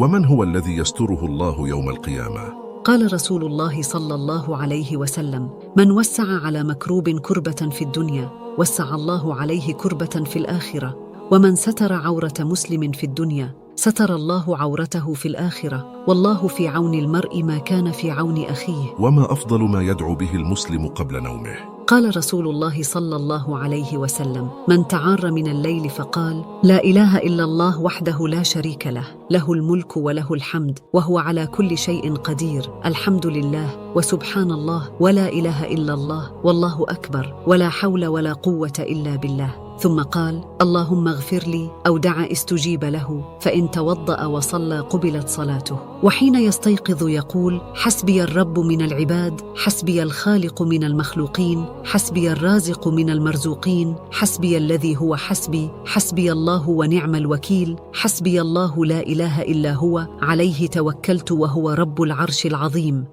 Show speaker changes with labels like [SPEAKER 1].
[SPEAKER 1] ومن هو الذي يستره الله يوم القيامة؟
[SPEAKER 2] قال رسول الله صلى الله عليه وسلم: من وسع على مكروب كربة في الدنيا وسع الله عليه كربة في الآخرة، ومن ستر عورة مسلم في الدنيا ستر الله عورته في الآخرة، والله في عون المرء ما كان في عون أخيه.
[SPEAKER 1] وما أفضل ما يدعو به المسلم قبل نومه؟
[SPEAKER 2] قال رسول الله صلى الله عليه وسلم: من تعار من الليل فقال: لا إله إلا الله وحده لا شريك له، له الملك وله الحمد وهو على كل شيء قدير، الحمد لله وسبحان الله ولا إله إلا الله والله أكبر ولا حول ولا قوة إلا بالله، ثم قال: اللهم اغفر لي، أو دعا استجيب له، فإن توضأ وصلى قبلت صلاته. وحين يستيقظ يقول: حسبي الرب من العباد، حسبي الخالق من المخلوقين، حسبي الرازق من المرزوقين، حسبي الذي هو حسبي، حسبي الله ونعم الوكيل، حسبي الله لا إله إلا هو، عليه توكلت وهو رب العرش العظيم.